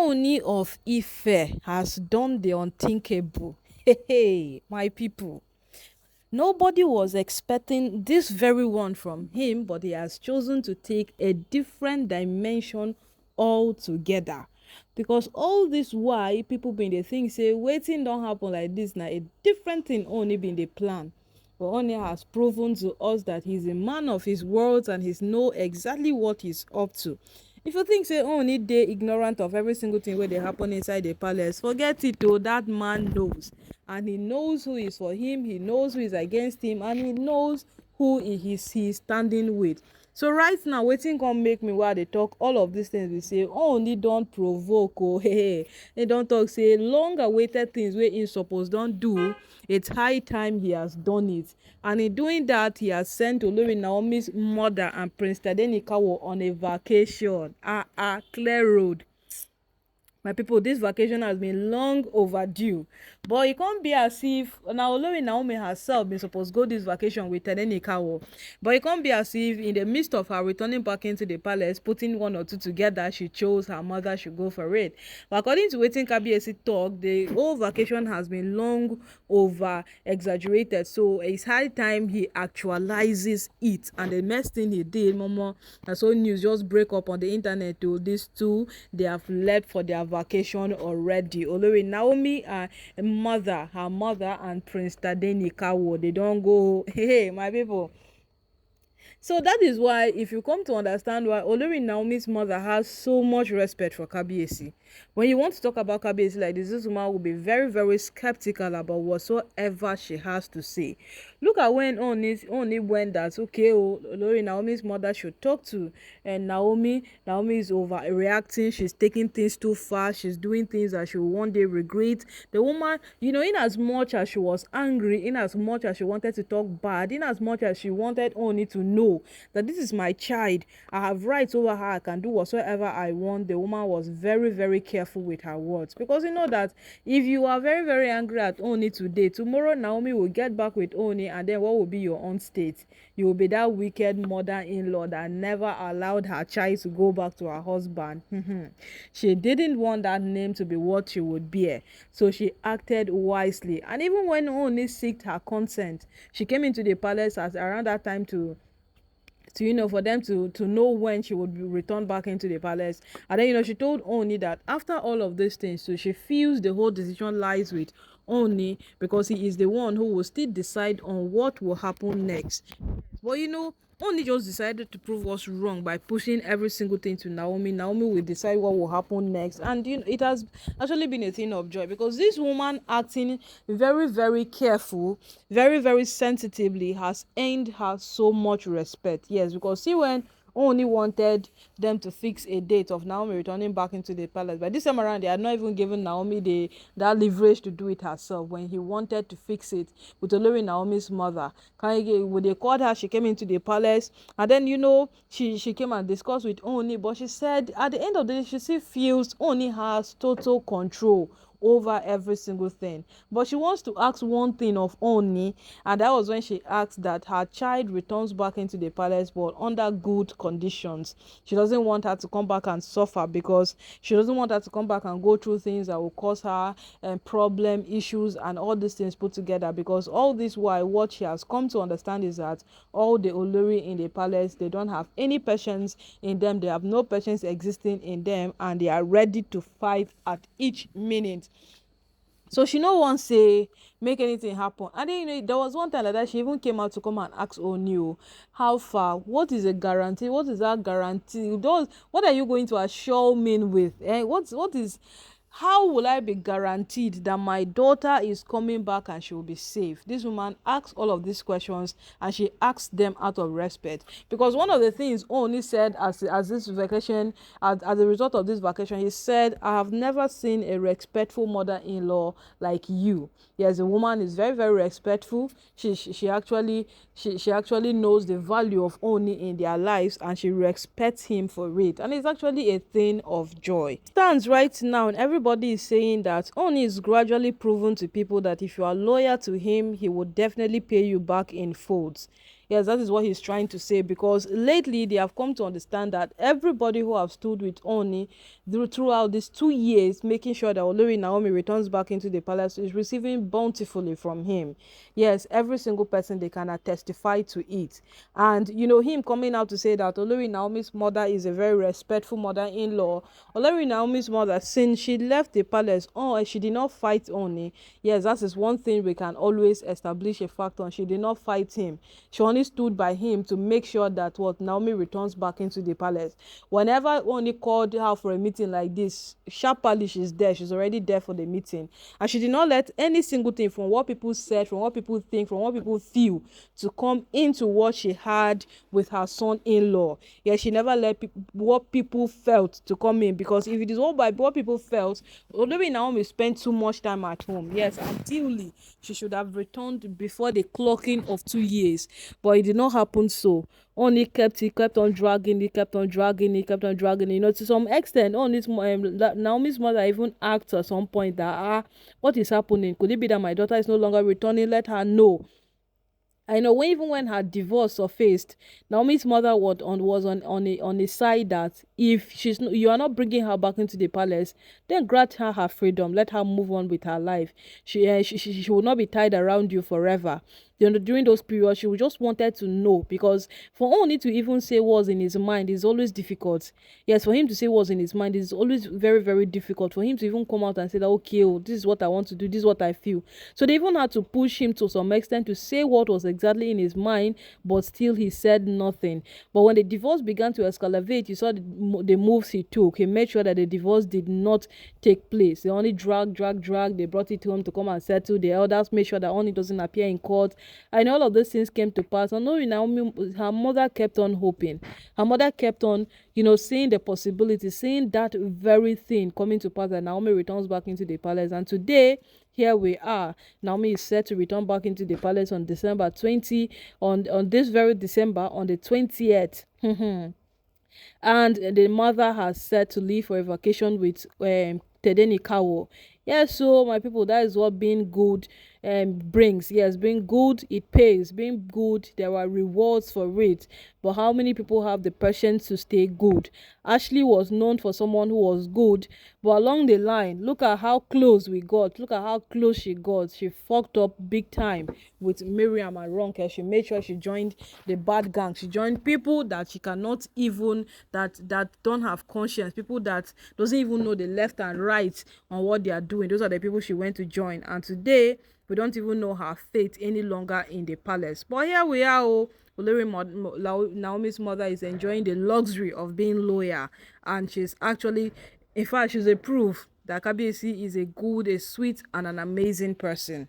Ooni of Ife has done the unthinkable. Hey, my people. Nobody was expecting this very one from him, but he has chosen to take a different dimension altogether. Because all this why people been dey think say wetin don happen like this na a different thing Ooni been dey plan. But Ooni has proven to us that he's a man of his words and he's know exactly what he's up to. If you think say Ooni dey ignorant of every single thing wey dey happen inside the palace, forget it o. Dat man knows, and he knows who is for him, he knows who is against him, and he knows who he is standing with. So right now wetin come make me why dey talk all of these things be say Ooni don provoke o. Hey, he don talk say long awaited things wey he suppose don do, it's high time he has done it. And in doing that, he has sent Olori Naomi's mother and Prince Tadenikawo on a vacation. Clear road. My people, this vacation has been long overdue, but it can't be as if now Olori Naomi herself been supposed to go this vacation with tadenikawo, but it can't be as if in the midst of her returning back into the palace, putting one or two together, she chose her mother should go for it. But according to wetin kabeyesi talk, the whole vacation has been long over exaggerated, so it's high time he actualizes it. And the next thing he did, momo, na so news just break up on the internet to these two, they have left for their vacation already. Olori Naomi, her mother and Prince Tadenikawo, they don't go. Hey, my people. So that is why, if you come to understand why Olori Naomi's mother has so much respect for kabeyesi, when you want to talk about kabeyesi like this woman will be very, very skeptical about whatsoever she has to say. Look at when Ooni went that, okay, Olori Naomi's mother should talk to and Naomi is overreacting, she's taking things too far, she's doing things that she will one day regret. The woman, in as much as she was angry, in as much as she wanted to talk bad, in as much as she wanted Ooni to know that this is my child, I have rights over her, I can do whatsoever I want, the woman was very, very careful with her words. Because you know that if you are very, very angry at Ooni today, tomorrow Naomi will get back with Ooni, and then what will be your own state? You will be that wicked mother-in-law that never allowed her child to go back to her husband. She didn't want that name to be what she would bear, so she acted wisely. And even when Ooni sought her consent, she came into the palace at around that time to for them to know when she would be returned back into the palace. And then she told Ooni that after all of these things, so she feels the whole decision lies with Ooni, because he is the one who will still decide on what will happen next. But Ooni just decided to prove us wrong by pushing every single thing to Naomi. Naomi will decide what will happen next. And it has actually been a thing of joy, because this woman acting very, very careful, very, very sensitively, has earned her so much respect. Yes, because see, when Ooni wanted them to fix a date of Naomi returning back into the palace, but this time around they had not even given Naomi that leverage to do it herself. When he wanted to fix it with Olori Naomi's mother, when they called her, she came into the palace, and then she came and discussed with Ooni. But she said at the end of the day, she still feels Ooni has total control over every single thing. But she wants to ask one thing of Ooni, and that was when she asked that her child returns back into the palace, but under good conditions. She doesn't want her to come back and suffer, because she doesn't want her to come back and go through things that will cause her problem, issues, and all these things put together. Because all this while, what she has come to understand is that all the Olori in the palace, they don't have any patience in them, they have no patience existing in them, and they are ready to fight at each minute. So she no wan say make anything happen. And then there was one time like that she even came out to come and ask Ooni, how far, what is a guarantee, what is that guarantee, what are you going to assure me with, what is, how will I be guaranteed that my daughter is coming back and she will be safe? This woman asked all of these questions, and she asked them out of respect. Because one of the things Ooni said as this vacation, as a result of this vacation, he said, I have never seen a respectful mother-in-law like you. Yes, the woman is very, very respectful. She actually knows the value of Ooni in their lives, and she respects him for it. And it's actually a thing of joy. Stands right now, and everybody is saying that Ooni is gradually proven to people that if you are loyal to him, he will definitely pay you back in folds. Yes, that is what he's trying to say, because lately they have come to understand that everybody who have stood with Oni throughout these 2 years, making sure that Olori Naomi returns back into the palace, is receiving bountifully from him. Yes, every single person, they can testify to it. And him coming out to say that Olori Naomi's mother is a very respectful mother-in-law. Olori Naomi's mother, since she left the palace, she did not fight Oni. Yes, that is one thing we can always establish a fact on. She did not fight him. She only stood by him to make sure that what Naomi returns back into the palace. Whenever Oni called her for a meeting like this, sharply she's there. She's already there for the meeting, and she did not let any single thing from what people said, from what people think, from what people feel, to come into what she had with her son-in-law. Yeah, she never let what people felt to come in, because if it is all by what people felt, Olori Naomi spent too much time at home. Yes, ideally she should have returned before the clocking of 2 years, but it did not happen. So only he kept on dragging, he kept on dragging, he kept on dragging. To some extent, Naomi's mother even asked at some point that what is happening? Could it be that my daughter is no longer returning? Let her know. I know even when her divorce surfaced, Naomi's mother was on a side that if you are not bringing her back into the palace, then grant her freedom, let her move on with her life. She will not be tied around you forever. During those periods, she just wanted to know, because for Oni to even say what's in his mind is always difficult. Yes, for him to say what's in his mind is always very, very difficult. For him to even come out and say that, okay, this is what I want to do, this is what I feel. So they even had to push him to some extent to say what was exactly in his mind, but still he said nothing. But when the divorce began to escalate, you saw the moves he took. He made sure that the divorce did not take place. They only drag. They brought it home to come and settle. The elders made sure that Oni doesn't appear in court. And all of those things came to pass. And knowing Naomi, her mother kept on hoping. Her mother kept on, seeing the possibility, seeing that very thing coming to pass, that Naomi returns back into the palace. And today, here we are. Naomi is set to return back into the palace on December 20, on this very December, on the 20th. And the mother has set to leave for a vacation with tadenikawo. Yes, so my people, that is what being good brings. Yes, being good, it pays. Being good, there are rewards for it. But how many people have the patience to stay good? Ashley was known for someone who was good, but along the line, look at how close we got. Look at how close she got. She fucked up big time with Miriam and Ronke. She made sure she joined the bad gang. She joined people that she cannot even, that don't have conscience, people that doesn't even know the left and right on what they are doing. Those are the people she went to join. And today, we don't even know her fate any longer in the palace. But here we are. Naomi's mother is enjoying the luxury of being loyal, and she's actually, in fact, she's a proof that kabeyesi is a good, a sweet, and an amazing person.